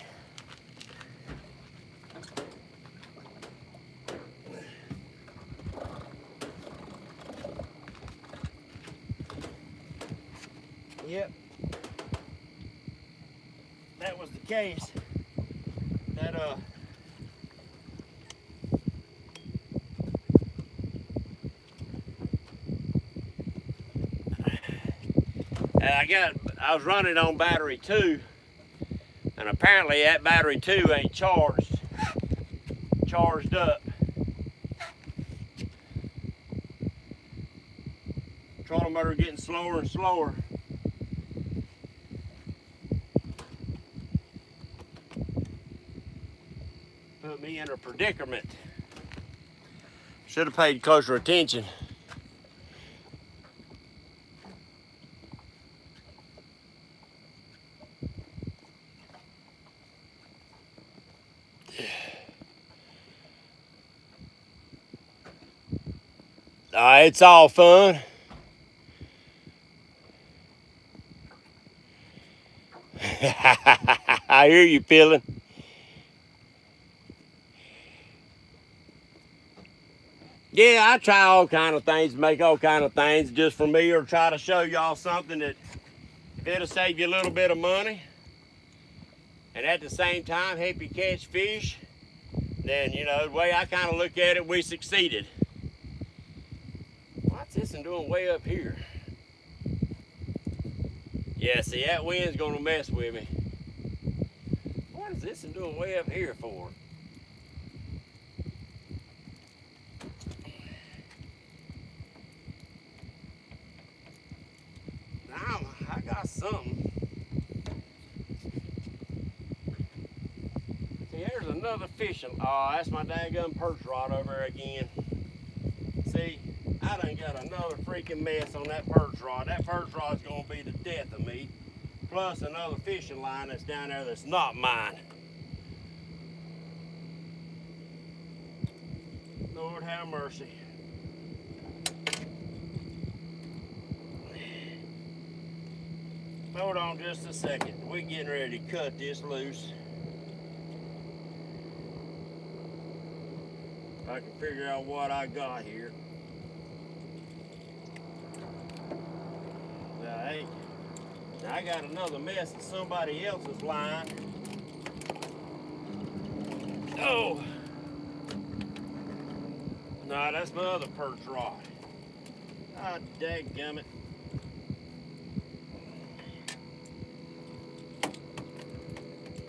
Yep. That was the case. that I was running on battery 2, and apparently that battery 2 ain't charged up. Throttle motor getting slower and slower. Put me in a predicament. Should have paid closer attention. It's all fun. I hear you feeling. Yeah, I try all kind of things, make all kind of things just for me, or try to show y'all something that if it'll save you a little bit of money and at the same time help you catch fish, then, you know, the way I kind of look at it, we succeeded. What's this one doing way up here? Yeah, see, that wind's gonna mess with me. What is this one doing way up here for? I got something. See, here's another fishing. Oh, that's my daggum perch rod over there again. See, I done got another freaking mess on that perch rod. That perch rod's gonna be the death of me. Plus another fishing line that's down there that's not mine. Lord have mercy. Hold on just a second. We're getting ready to cut this loose. If I can figure out what I got here. Hey, I got another mess in somebody else's line. Oh! No, that's my other perch rod. Ah, dadgummit.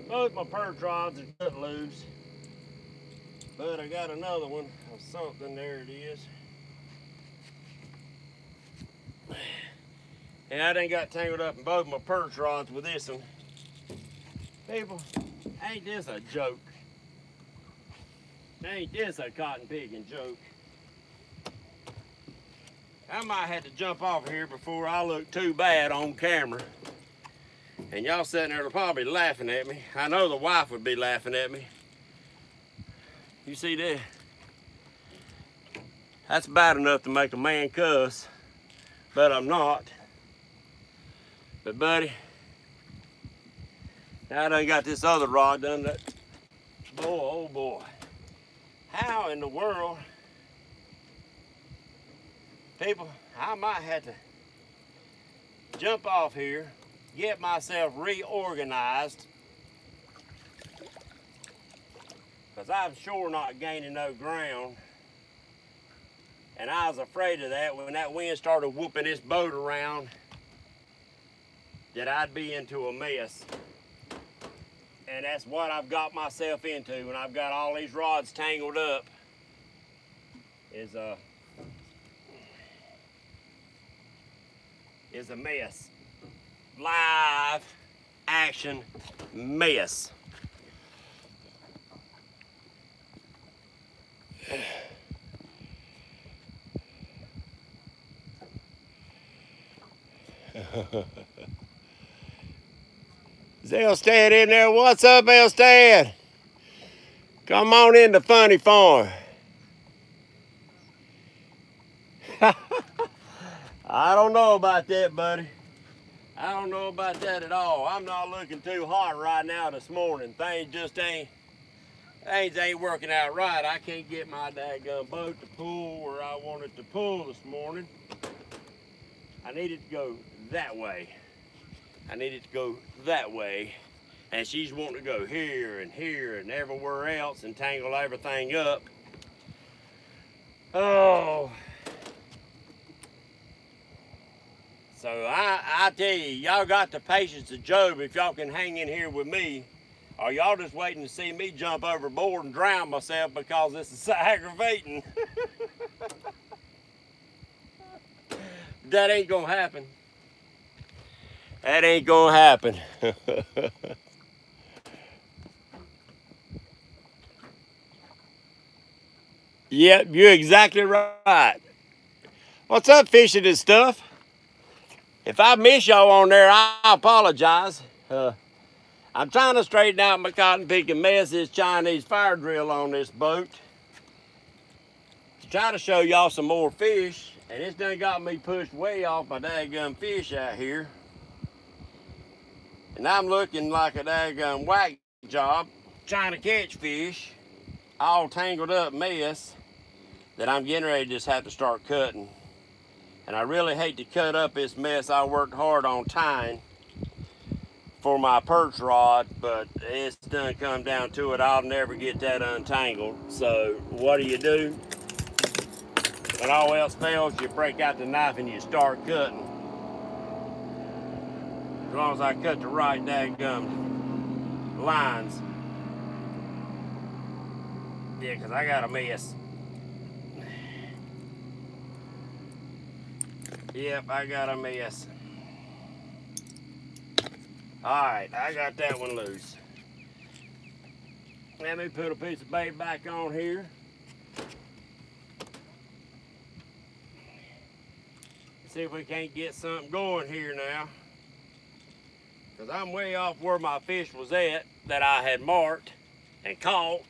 Both my perch rods are cut loose. But I got another one of something. There it is. And I done got tangled up in both my perch rods with this one. People, ain't this a joke? Ain't this a cotton picking joke? I might have to jump off here before I look too bad on camera. And y'all sitting there probably laughing at me. I know the wife would be laughing at me. You see that? That's bad enough to make a man cuss, but I'm not. But buddy, now I done got this other rod done. That boy, oh boy. How in the world, people, I might have to jump off here, get myself reorganized, because I'm sure not gaining no ground. And I was afraid of that when that wind started whooping this boat around, that I'd be into a mess. And that's what I've got myself into when I've got all these rods tangled up, is a mess. Live action mess. Is Elstad in there? What's up, Elstad? Come on in the funny farm. I don't know about that, buddy. I don't know about that at all. I'm not looking too hot right now this morning. Things just ain't working out right. I can't get my daggone boat to pull where I want it to pull this morning. I need it to go that way. I need it to go that way. and she's wanting to go here and everywhere else and tangle everything up. Oh. So I tell you, y'all got the patience of Job if y'all can hang in here with me, or y'all just waiting to see me jump overboard and drown myself because this is so aggravating. That ain't gonna happen. That ain't gonna happen. Yep, you're exactly right. What's up, fishing and stuff? If I miss y'all on there, I apologize. I'm trying to straighten out my cotton picking mess, this Chinese fire drill on this boat, to try to show y'all some more fish, and it's done got me pushed way off my daggum fish out here. And I'm looking like a daggum whack job trying to catch fish, all tangled up mess that I'm getting ready to just have to start cutting. And I really hate to cut up this mess I worked hard on tying for my perch rod, but it's done come down to it. I'll never get that untangled. So what do? When all else fails, you break out the knife and you start cutting. As long as I cut the right daggum lines. Yeah, because I got a mess. Yep, I got a mess. Alright, I got that one loose. Let me put a piece of bait back on here. See if we can't get something going here now. Because I'm way off where my fish was at that I had marked and caught.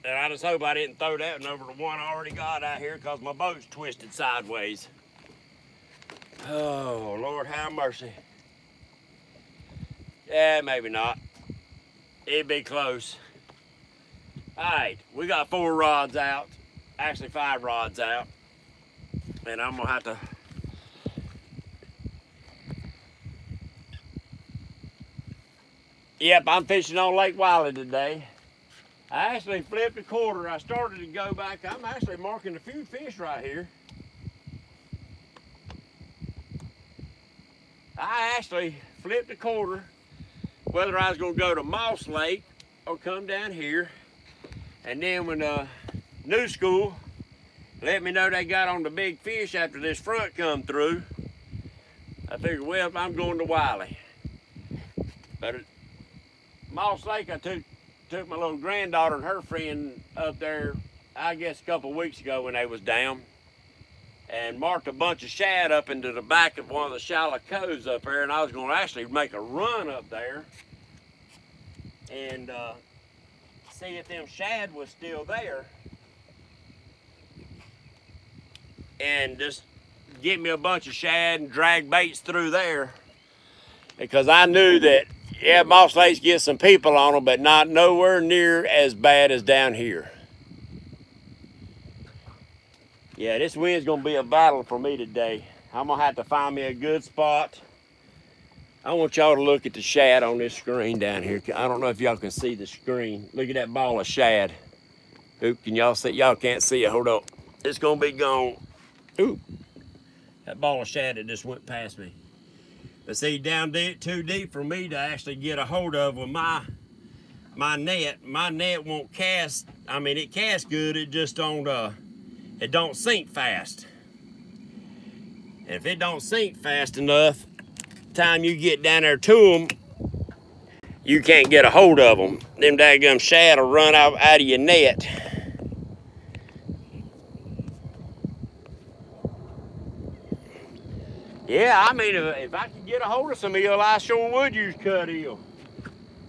And I just hope I didn't throw that one over the one I already got out here because my boat's twisted sideways. Oh, Lord have mercy. Yeah, maybe not. It'd be close. All right, we got 4 rods out. Actually 5 rods out. And I'm gonna have to Yep, I'm fishing on Lake Wylie today. I actually flipped a quarter. I started to go back. I'm actually marking a few fish right here. I actually flipped a quarter whether I was going to go to Moss Lake or come down here. And then when New School let me know they got on the big fish after this front come through, I figured, well, I'm going to Wylie. But at Moss Lake, I took my little granddaughter and her friend up there, I guess a couple of weeks ago when they was down, and marked a bunch of shad up into the back of one of the shallow coves up there, and I was going to actually make a run up there and see if them shad was still there and just get me a bunch of shad and drag baits through there, because I knew that, yeah, Moss Lakes get some people on them, but not nowhere near as bad as down here. Yeah, this wind's gonna be a battle for me today. I'm gonna have to find me a good spot. I want y'all to look at the shad on this screen down here. I don't know if y'all can see the screen. Look at that ball of shad. Oop, can y'all see? Y'all can't see it, hold up. It's gonna be gone. Ooh, that ball of shad that just went past me. But see, down deep, too deep for me to actually get a hold of with my net. My net won't cast. I mean, it casts good. It just don't. It don't sink fast. And if it don't sink fast enough, time you get down there to them, you can't get a hold of them. Them daggum shad will run out of your net. Yeah, I mean, if I could get a hold of some eel, I sure would use cut eel.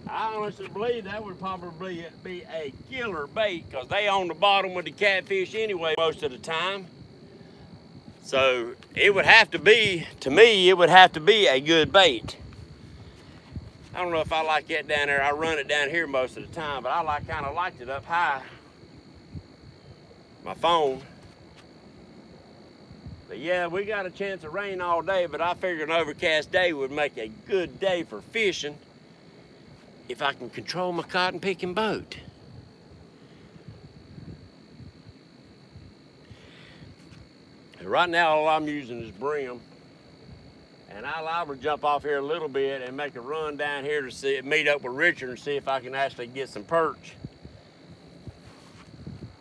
I honestly believe that would probably be a killer bait, because they on the bottom with the catfish anyway most of the time. So it would have to be, to me, it would have to be a good bait. I don't know if I like it down there. I run it down here most of the time, but I kind of liked it up high. My phone. But yeah, we got a chance of rain all day, but I figured an overcast day would make a good day for fishing if I can control my cotton picking boat. Right now, all I'm using is bream. And I liable to jump off here a little bit and make a run down here to see, meet up with Richard and see if I can actually get some perch.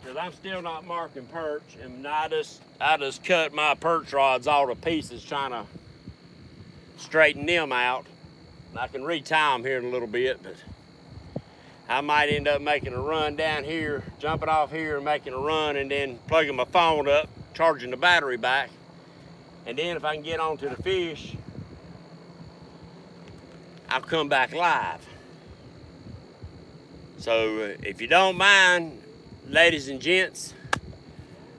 Because I'm still not marking perch, and I just cut my perch rods all to pieces trying to straighten them out. I can retie them here in a little bit, but I might end up making a run down here, jumping off here and making a run, and then plugging my phone up, charging the battery back. And then if I can get onto the fish, I'll come back live. So if you don't mind, ladies and gents,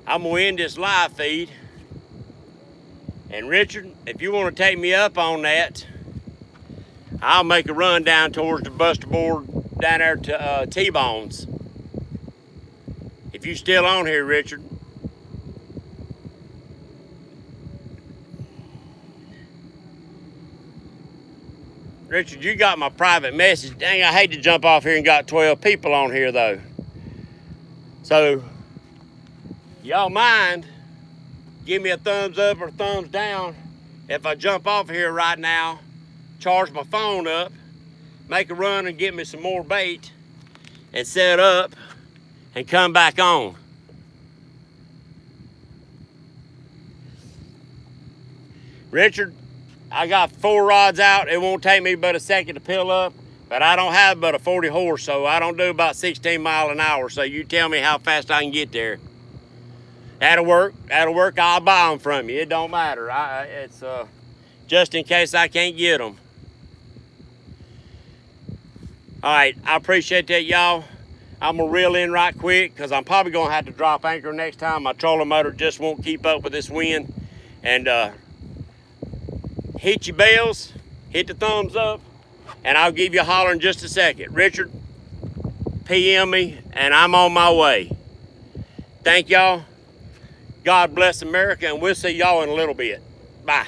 I'm gonna end this live feed. And Richard, if you wanna take me up on that, I'll make a run down towards the buster board down there to T-Bones. If you still on here, Richard. Richard, you got my private message. Dang, I hate to jump off here and got 12 people on here though. So, y'all mind, give me a thumbs up or thumbs down if I jump off here right now, charge my phone up, make a run and get me some more bait and set up and come back on. Richard, I got 4 rods out. It won't take me but a second to pill up, but I don't have but a 40 horse, so I don't do about 16 miles an hour. So you tell me how fast I can get there. That'll work. That'll work. I'll buy them from you. It don't matter. It's just in case I can't get them. All right, I appreciate that, y'all. I'm gonna reel in right quick because I'm probably gonna have to drop anchor next time. My trolling motor just won't keep up with this wind. And hit your bells, hit the thumbs up, and I'll give you a holler in just a second. Richard, PM me, and I'm on my way. Thank y'all. God bless America, and we'll see y'all in a little bit. Bye.